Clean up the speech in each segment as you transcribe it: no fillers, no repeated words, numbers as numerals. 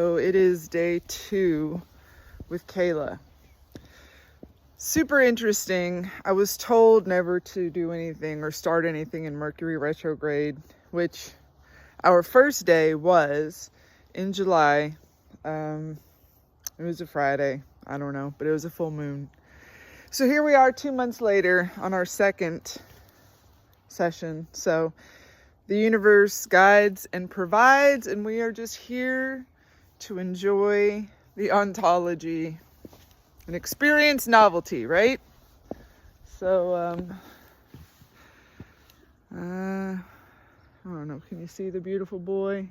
So it is day 2 with Kayla. Super interesting. I was told never to do anything or start anything in Mercury retrograde, which our first day was in July. It was a Friday. I don't know, but it was a full moon. So here we are 2 months later on our second session. So the universe guides and provides, and we are just here to enjoy the ontology and experience novelty, right? So, I don't know, can you see the beautiful boy?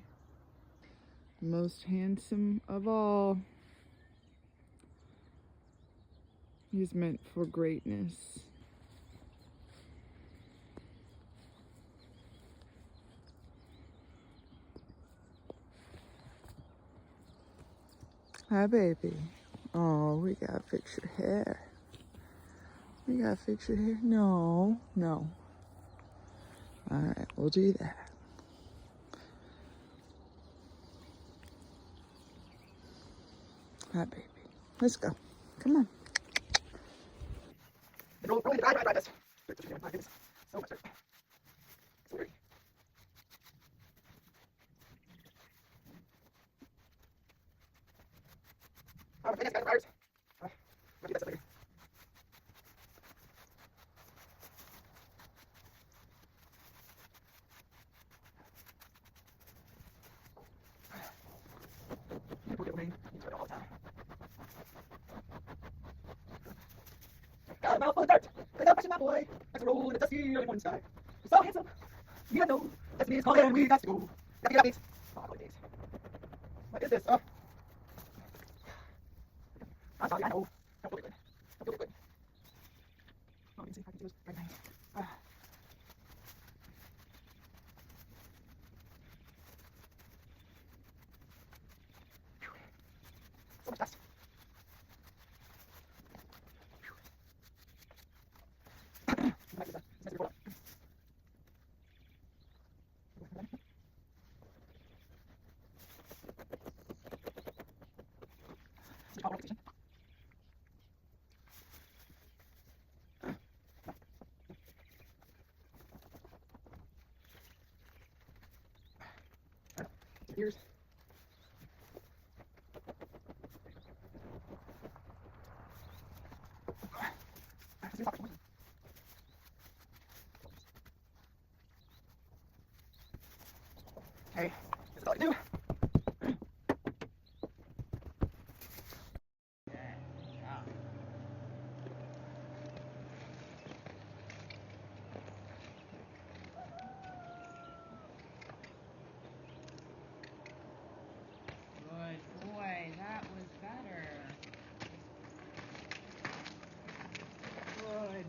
Most handsome of all. He's meant for greatness. Hi, baby. Oh, we gotta fix your hair. We gotta fix your hair. No. All right, we'll do that. Hi, baby. Let's go. Come on. Ride this. My goodness. So much dirt. So dirty. Oh, my goodness, guys, virus. I'll do that stuff later. Poor little man. He's right all the time. Got a mouthful of dirt. Without pushing my boy. Let's roll in the dusty early morning sky. You're so handsome. You know. Destiny is calling and we got to go. Got to get out these. Oh, boy, days. What is this? Oh. I'm sorry, I know. Don't feel it good. Don't feel it good. Oh, let me see if I can do this right now. So much dust. Years. Okay, this is all I do. Good boy, that was better. Good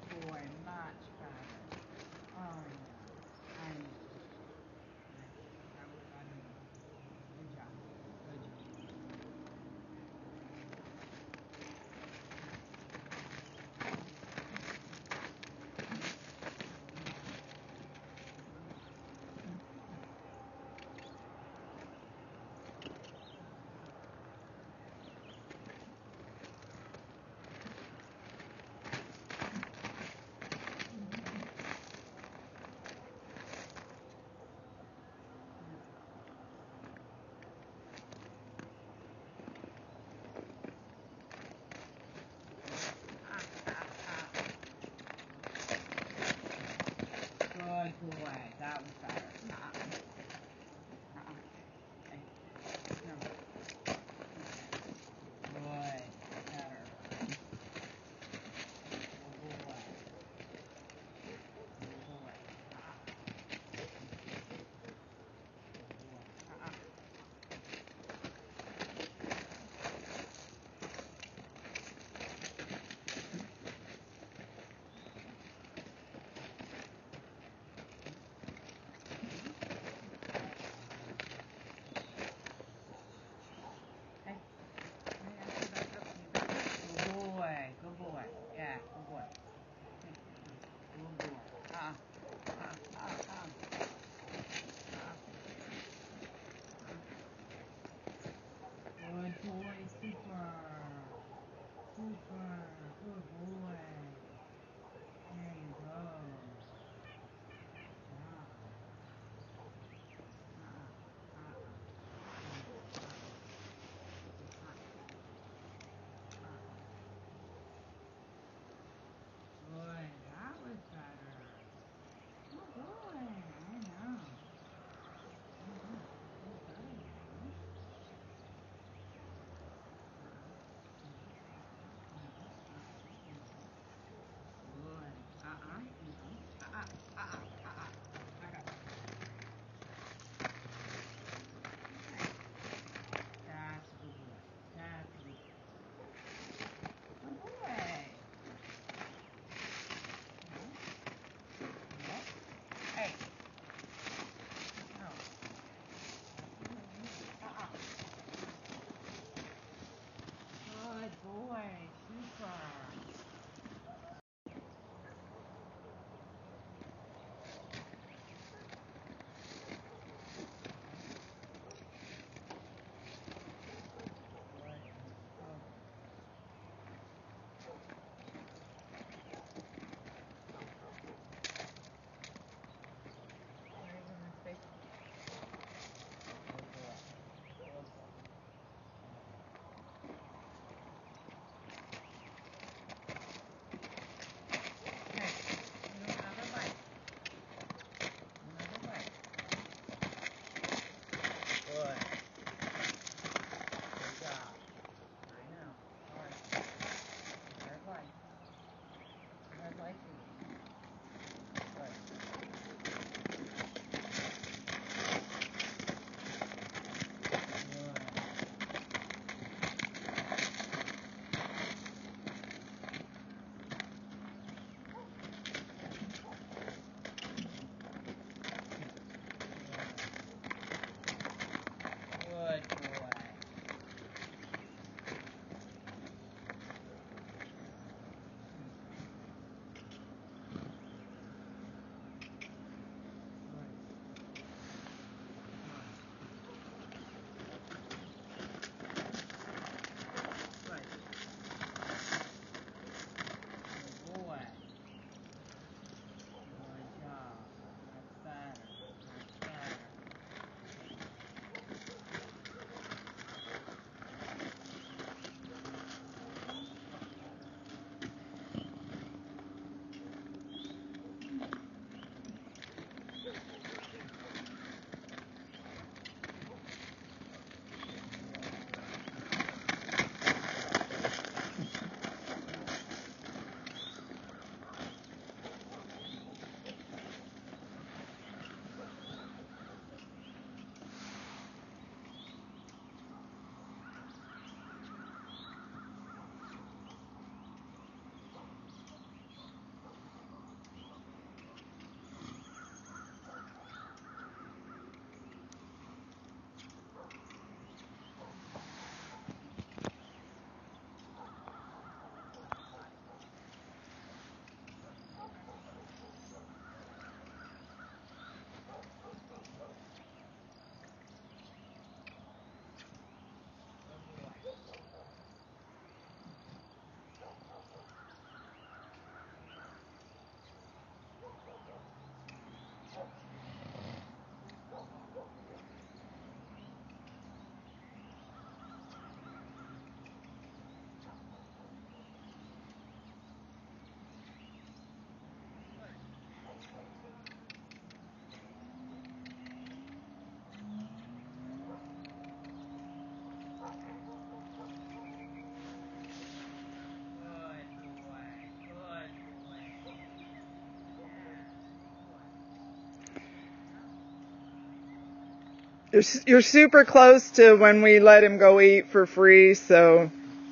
You're super close to when we let him go eat for free, so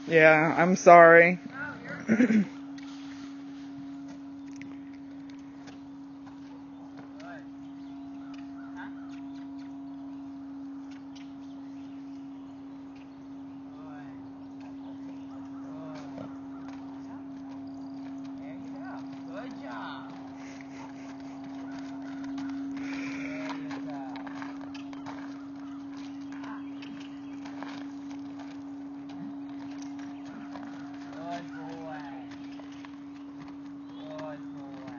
yeah, I'm sorry. Good job. There you go. Good boy. Good boy.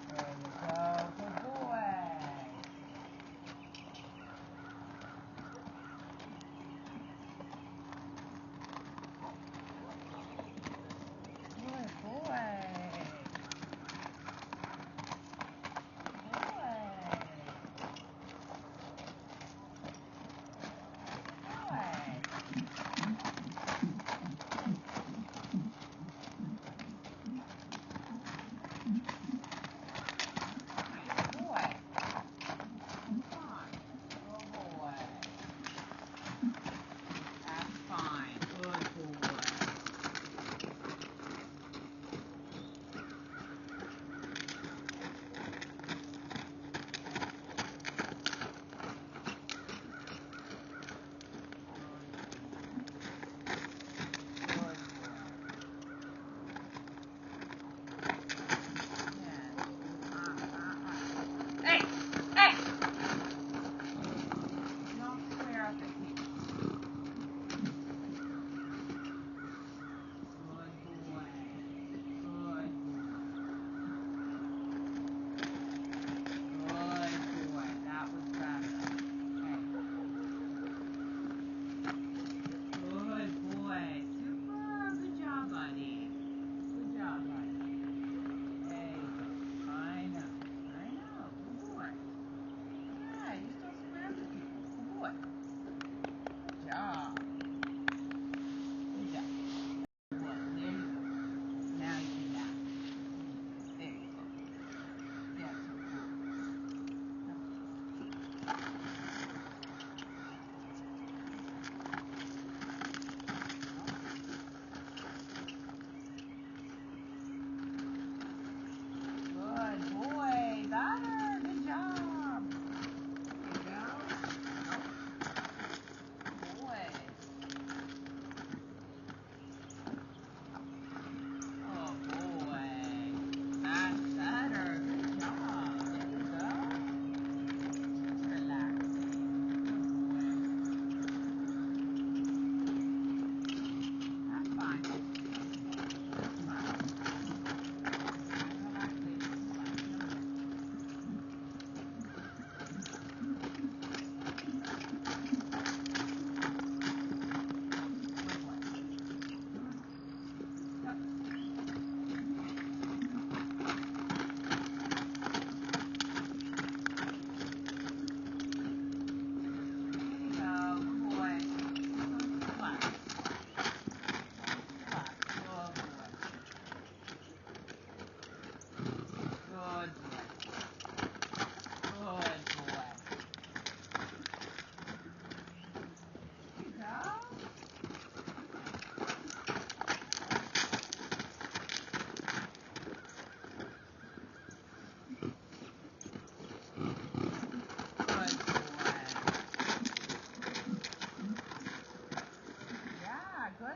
There you go. Good boy. Good boy.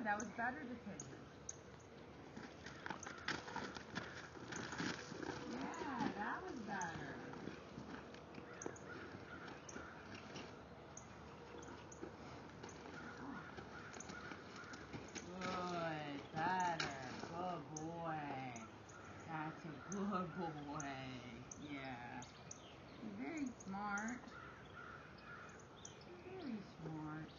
That was better decision. Yeah, that was better. Good, better. Good boy. That's a good boy. Yeah. He's very smart. He's very smart.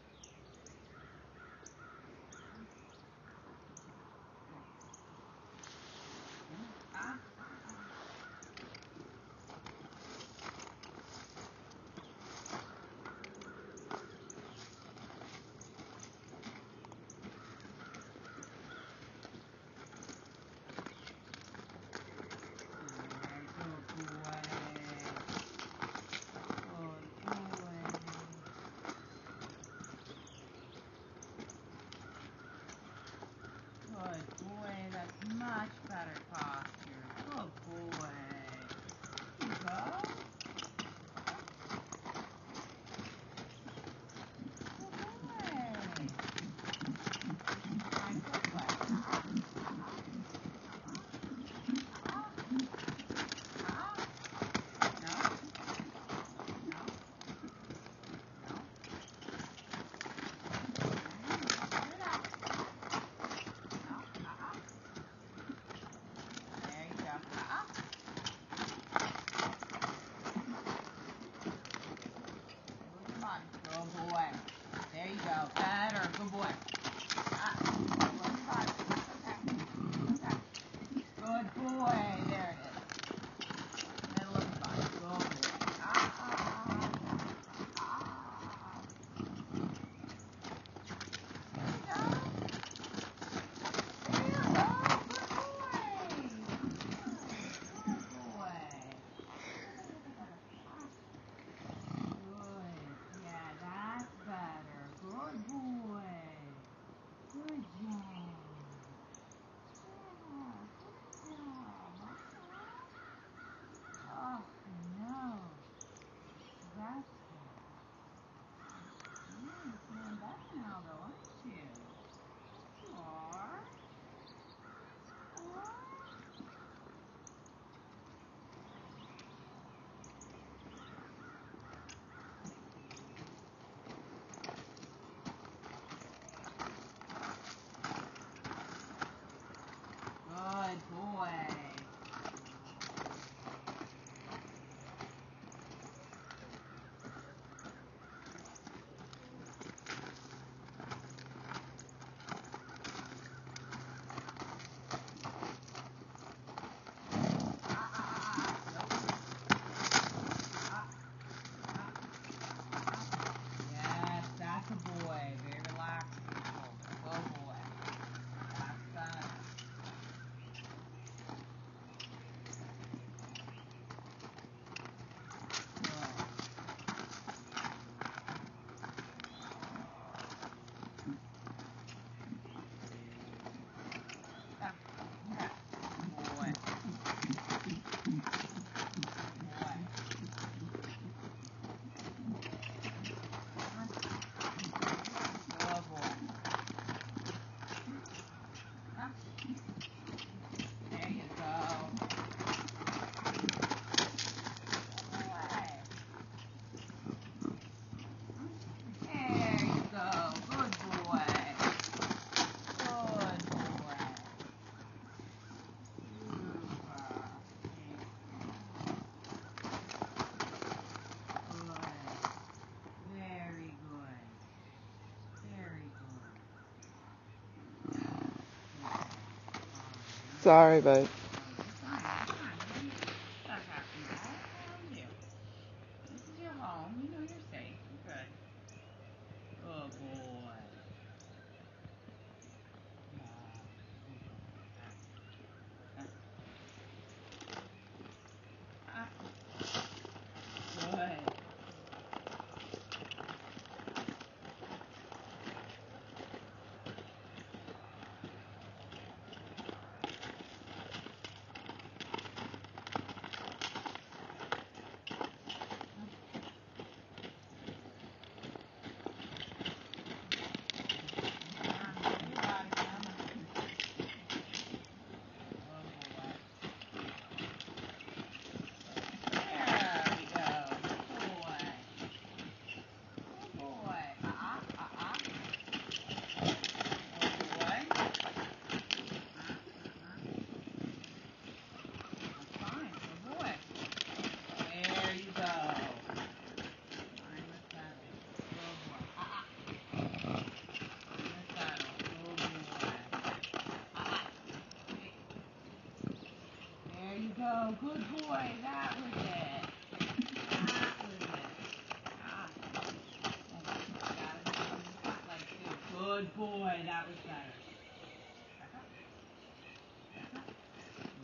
on. Good boy. There you go. Better. Good boy. Lower your body. Okay. Okay. Good boy. There it is. Middle of the body. Good boy. Sorry, bud. This is your home. You know you're safe. You're good. Good boy. Good. Good boy, that was it. That was it. Good boy, that was better.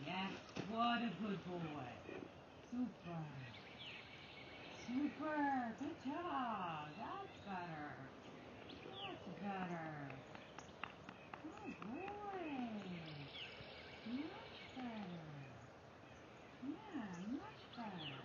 Yes, what a good boy. Super. Super, good job. That's better. That's better. Good boy. Much better. Yeah, much better.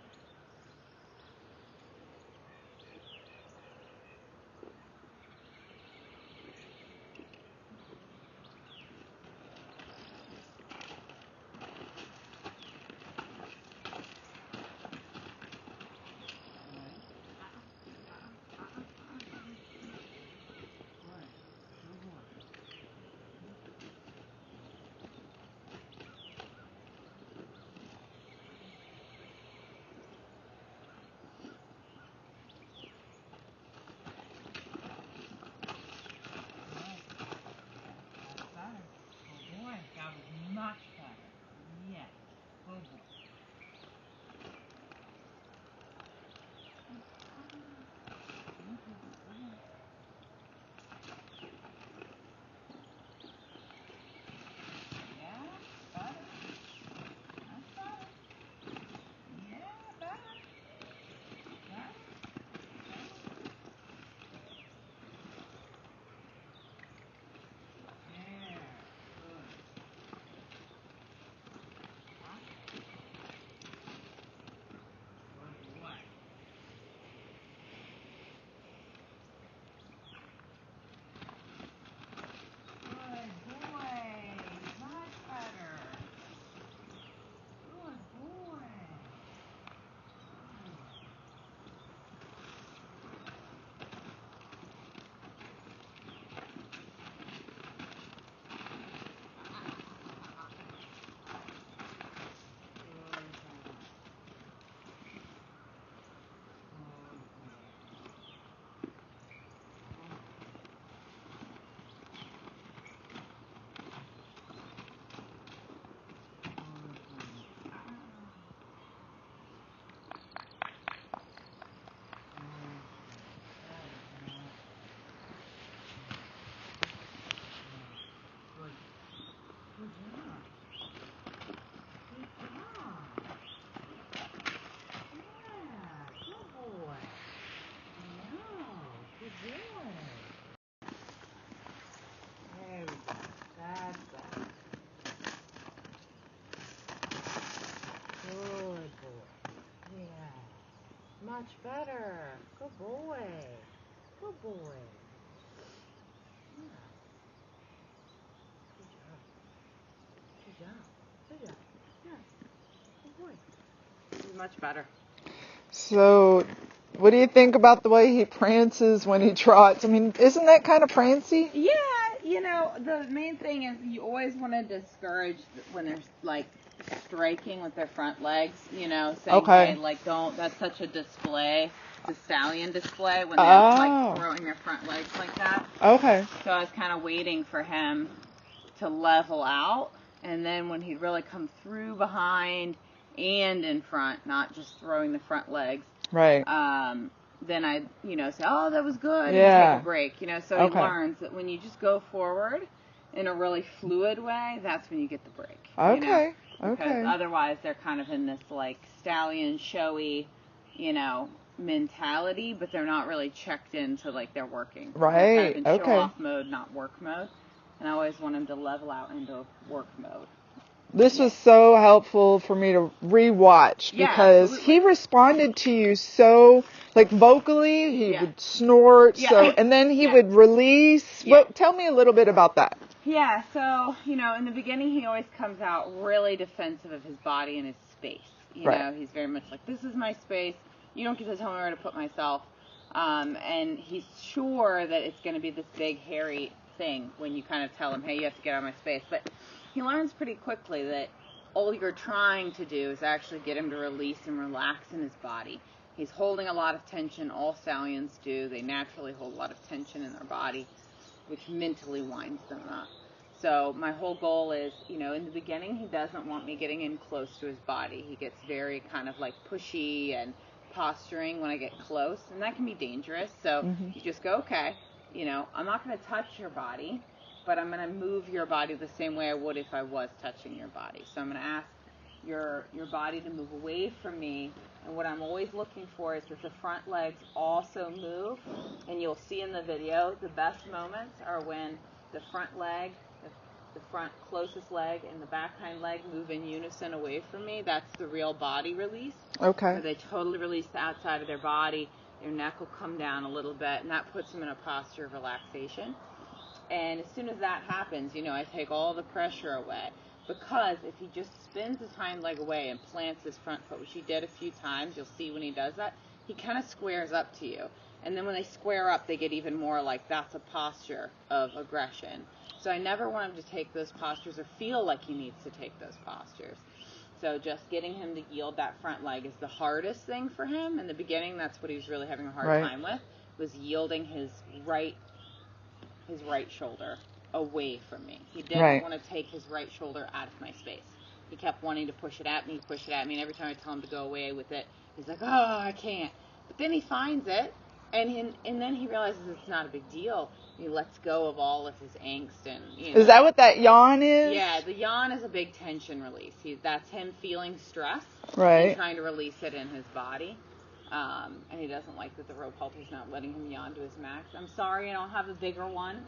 Much better. Good boy. Good boy. Yeah. Good job. Good job. Good job. Yeah. Good boy. He's much better. So, what do you think about the way he prances when he trots? I mean, isn't that kind of prancy? Yeah, the main thing is you always want to discourage when they're like striking with their front legs, saying, Okay. hey, like that's such a display, the stallion display when they're like throwing their front legs like that. Okay. So I was kind of waiting for him to level out, and then when he'd really come through behind and in front, not just throwing the front legs. Right. Then I, say, oh, that was good, Yeah. and take a break, so he learns that when you just go forward in a really fluid way, that's when you get the break. Okay. Because otherwise they're kind of in this, like, stallion, showy, mentality, but they're not really checked into, like, they're working. Right. They're kind of in show-off mode, not work mode. And I always want them to level out into work mode. This was so helpful for me to rewatch because absolutely. he responded to you so, like, vocally, he would snort, and then he would release. Yeah. Tell me a little bit about that. Yeah, so, in the beginning he always comes out really defensive of his body and his space. He's very much like, this is my space, you don't get to tell me where to put myself. And he's sure that it's going to be this big, hairy thing when you kind of tell him, hey, you have to get out of my space. But he learns pretty quickly that all you're trying to do is actually get him to release and relax in his body. He's holding a lot of tension. All stallions do. They naturally hold a lot of tension in their body, which mentally winds them up. So my whole goal is, in the beginning, he doesn't want me getting in close to his body. He gets very kind of like pushy and posturing when I get close, and that can be dangerous. So you just go, okay, I'm not going to touch your body, but I'm going to move your body the same way I would if I was touching your body. So I'm going to ask your body to move away from me, and what I'm always looking for is that the front legs also move, and you'll see in the video the best moments are when the front leg, the front closest leg and the back hind leg move in unison away from me. That's the real body release. Okay. Where they totally release the outside of their body. Their neck will come down a little bit, and that puts them in a posture of relaxation. And as soon as that happens, I take all the pressure away. Because if he just spins his hind leg away and plants his front foot, which he did a few times, you'll see when he does that, he kind of squares up to you. And then when they square up, they get even more like that's a posture of aggression. So I never want him to take those postures or feel like he needs to take those postures. So just getting him to yield that front leg is the hardest thing for him. In the beginning, that's what he was really having a hard time with, was yielding his right shoulder away from me. He didn't want to take his right shoulder out of my space. He kept wanting to push it at me, and every time I tell him to go away with it, he's like, oh, I can't. But then he finds it, and then he realizes it's not a big deal. He lets go of all of his angst and, Is that what that yawn is? Yeah, the yawn is a big tension release. That's him feeling stress and trying to release it in his body. And he doesn't like that the rope halter's not letting him yawn to his max. I'm sorry, I don't have a bigger one.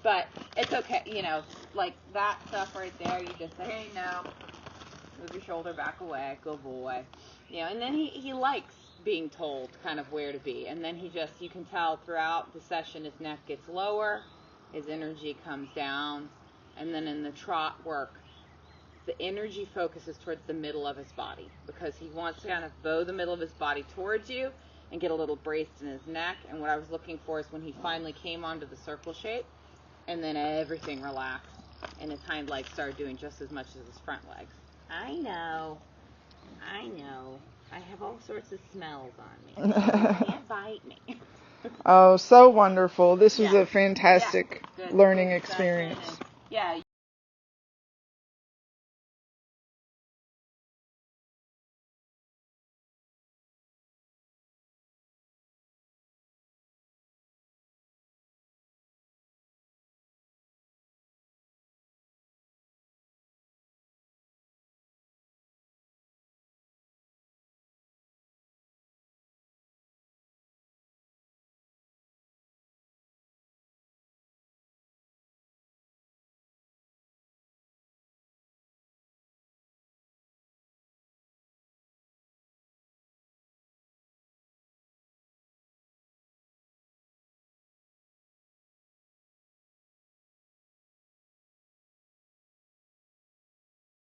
But it's okay, like that stuff right there, you just say, hey, no, move your shoulder back away, good boy. And then he likes being told kind of where to be. And then you can tell throughout the session his neck gets lower, his energy comes down, and then in the trot work, the energy focuses towards the middle of his body because he wants to kind of bow the middle of his body towards you and get a little braced in his neck. And what I was looking for is when he finally came onto the circle shape and then everything relaxed and his hind legs started doing just as much as his front legs. I know. I have all sorts of smells on me. You can't bite me. Oh, so wonderful. This was a fantastic learning experience. Yeah.